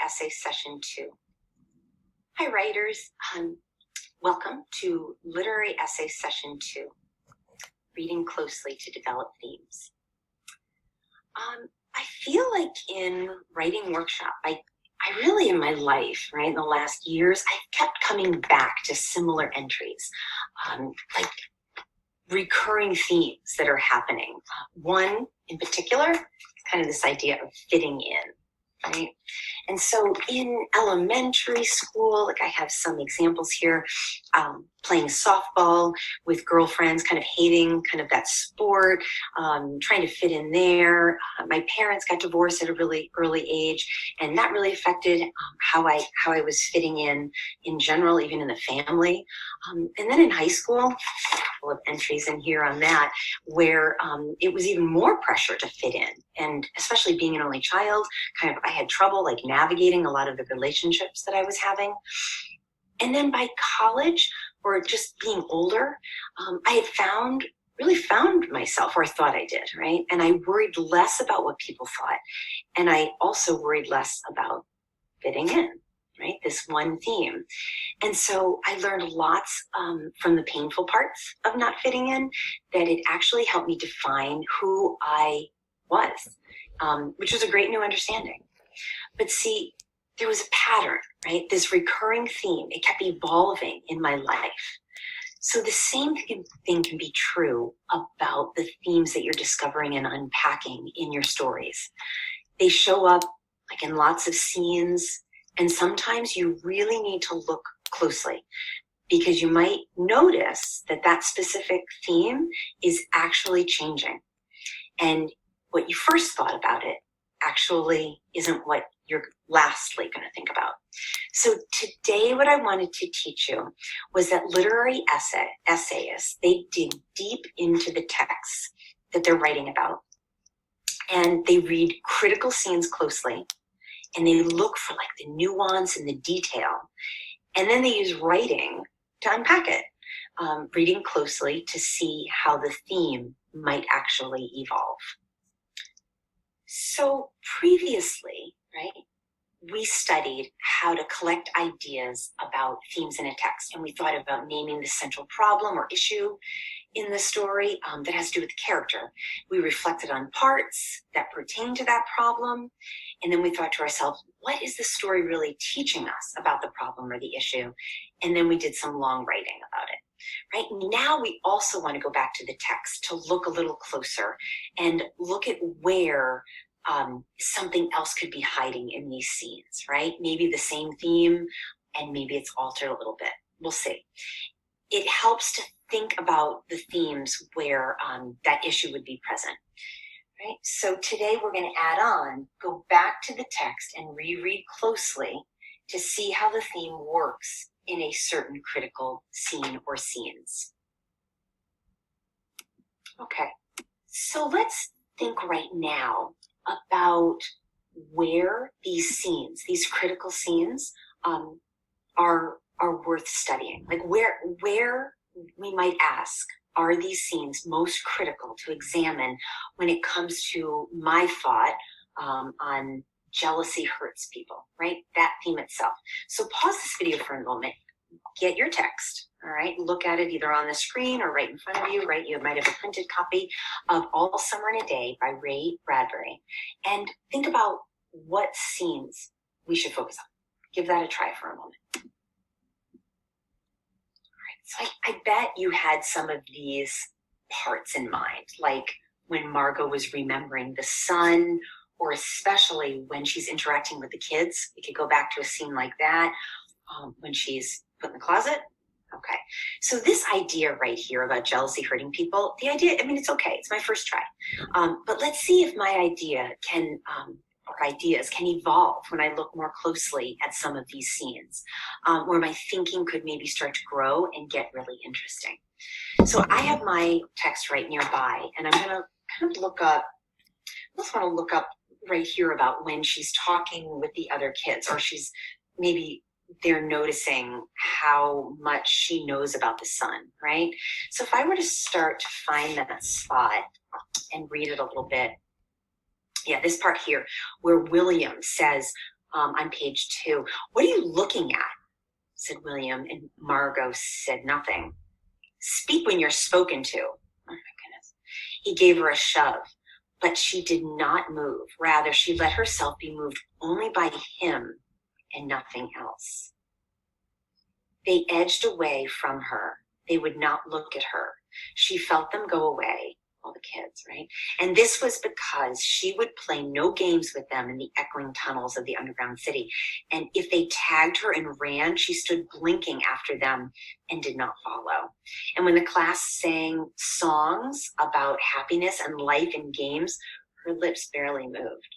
Essay Session 2. Hi writers, welcome to Literary Essay Session 2, Reading Closely to Develop Themes. I feel like in writing workshop, I really in my life, right, in the last years, I've kept coming back to similar entries, like recurring themes that are happening. One in particular is kind of this idea of fitting in, right? And so in elementary school, like I have some examples here, playing softball with girlfriends, kind of hating kind of that sport, trying to fit in there. My parents got divorced at a really early age, and that really affected how I was fitting in general, even in the family. And then in high school, a couple of entries in here on that, where it was even more pressure to fit in. And especially being an only child, kind of I had trouble like navigating a lot of the relationships that I was having. And then by college, or just being older, I had really found myself, or I thought I did, right? And I worried less about what people thought. And I also worried less about fitting in, right? This one theme. And so I learned lots from the painful parts of not fitting in, that it actually helped me define who I was, which was a great new understanding. But see, there was a pattern, right? This recurring theme, it kept evolving in my life. So the same thing can be true about the themes that you're discovering and unpacking in your stories. They show up like in lots of scenes, and sometimes you really need to look closely, because you might notice that that specific theme is actually changing. And what you first thought about it actually isn't what you're lastly going to think about. So today what I wanted to teach you was that literary essayists, they dig deep into the texts that they're writing about, and they read critical scenes closely, and they look for like the nuance and the detail, and then they use writing to unpack it, reading closely to see how the theme might actually evolve. So previously, right, we studied how to collect ideas about themes in a text, and we thought about naming the central problem or issue in the story that has to do with the character. We reflected on parts that pertain to that problem, and then we thought to ourselves, what is the story really teaching us about the problem or the issue? And then we did some long writing about it. Right now, we also want to go back to the text to look a little closer and look at where something else could be hiding in these scenes, right? Maybe the same theme, and maybe it's altered a little bit. We'll see. It helps to think about the themes where that issue would be present, right? So today we're going to go back to the text and reread closely to see how the theme works in a certain critical scene or scenes. Okay, so let's think right now about where these scenes, these critical scenes, are worth studying. Like where we might ask, are these scenes most critical to examine when it comes to my thought on jealousy hurts people, right? That theme itself. So pause this video for a moment, get your text, all right? Look at it either on the screen or right in front of you, right? You might have a printed copy of All Summer in a Day by Ray Bradbury, and think about what scenes we should focus on. Give that a try for a moment. So I bet you had some of these parts in mind, like when Margot was remembering the sun, or especially when she's interacting with the kids. We could go back to a scene like that when she's put in the closet. Okay, so this idea right here about jealousy hurting people, the idea, I mean, it's okay. It's my first try. But let's see if my idea or ideas can evolve when I look more closely at some of these scenes, where my thinking could maybe start to grow and get really interesting. So I have my text right nearby, and I'm gonna kind of look up, I just wanna look up right here about when she's talking with the other kids, or she's maybe they're noticing how much she knows about the sun, right? So if I were to start to find that spot and read it a little bit, yeah, this part here where William says, on page 2. What are you looking at? Said William, and Margot said nothing. Speak when you're spoken to. Oh my goodness. He gave her a shove, but she did not move. Rather, she let herself be moved only by him and nothing else. They edged away from her. They would not look at her. She felt them go away, all the kids, right? And this was because she would play no games with them in the echoing tunnels of the underground city. And if they tagged her and ran, she stood blinking after them and did not follow. And when the class sang songs about happiness and life and games, her lips barely moved.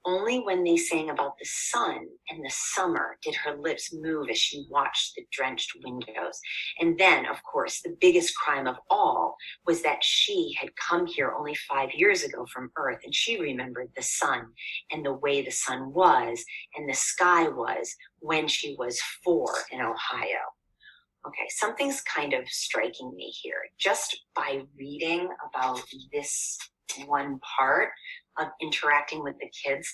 Only when they sang about the sun and the summer did her lips move as she watched the drenched windows. And then, of course, the biggest crime of all was that she had come here only 5 years ago from Earth, and she remembered the sun and the way the sun was and the sky was when she was 4 in Ohio. Okay, something's kind of striking me here. Just by reading about this one part of interacting with the kids,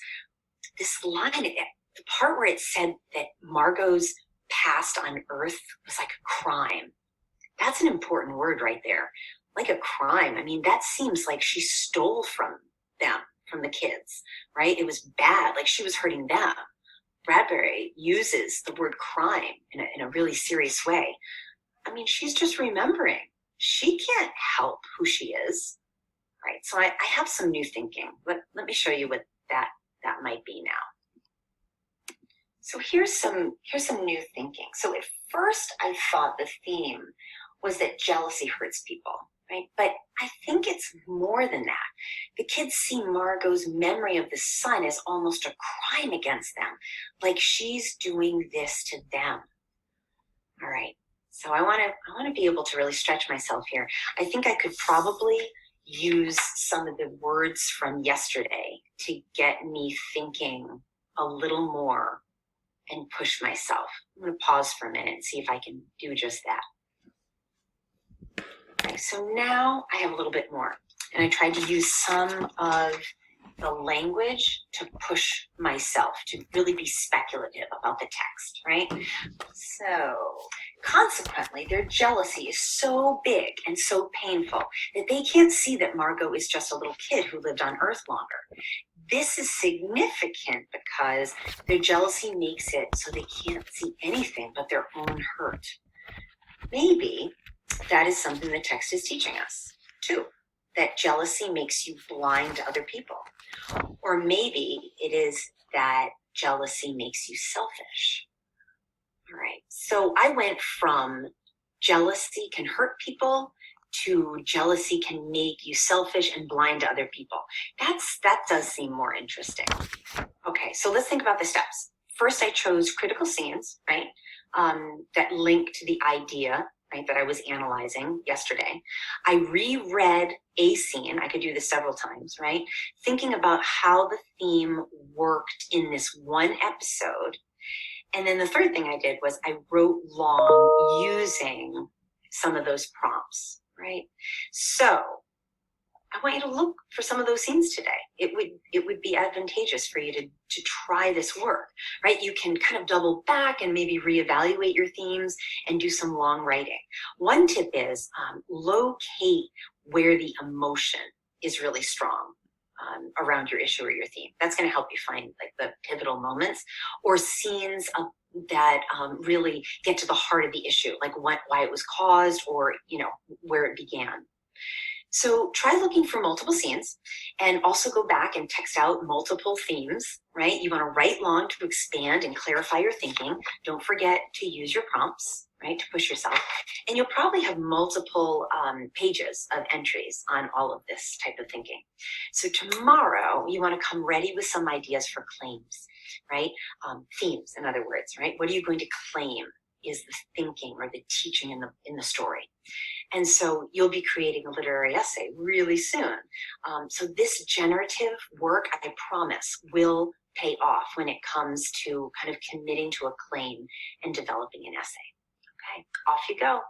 this line, the part where it said that Margot's past on Earth was like a crime. That's an important word right there. Like a crime. I mean, that seems like she stole from them, from the kids, right? It was bad, like she was hurting them. Bradbury uses the word crime in a really serious way. I mean, she's just remembering. She can't help who she is. Right, so I have some new thinking. Let me show you what that might be now. So here's some new thinking. So at first I thought the theme was that jealousy hurts people, right? But I think it's more than that. The kids see Margot's memory of the sun as almost a crime against them, like she's doing this to them. All right, so I want to be able to really stretch myself here. I think I could probably use some of the words from yesterday to get me thinking a little more and push myself. I'm going to pause for a minute and see if I can do just that. Okay, so now I have a little bit more, and I tried to use some of the language to push myself to really be speculative about the text, right? So consequently, their jealousy is so big and so painful that they can't see that Margot is just a little kid who lived on Earth longer. This is significant because their jealousy makes it so they can't see anything but their own hurt. Maybe that is something the text is teaching us, too, that jealousy makes you blind to other people. Or maybe it is that jealousy makes you selfish. All right, so I went from jealousy can hurt people to jealousy can make you selfish and blind to other people. That does seem more interesting. Okay, so let's think about the steps. First, I chose critical scenes, right, that link to the idea, right, that I was analyzing yesterday. I reread a scene. I could do this several times, right, thinking about how the theme worked in this one episode. And then the third thing I did was I wrote long using some of those prompts, right? So I want you to look for some of those scenes today. It would be advantageous for you to try this work, right? You can kind of double back and maybe reevaluate your themes and do some long writing. One tip is locate where the emotion is really strong around your issue or your theme. That's going to help you find like the pivotal moments or scenes that really get to the heart of the issue, like why it was caused or, where it began. So try looking for multiple scenes and also go back and text out multiple themes, right? You want to write long to expand and clarify your thinking. Don't forget to use your prompts, right, to push yourself. And you'll probably have multiple pages of entries on all of this type of thinking. So tomorrow, you want to come ready with some ideas for claims, right? Themes, in other words, right? What are you going to claim is the thinking or the teaching in the story? And so you'll be creating a literary essay really soon. So this generative work, I promise, will pay off when it comes to kind of committing to a claim and developing an essay. Okay, off you go.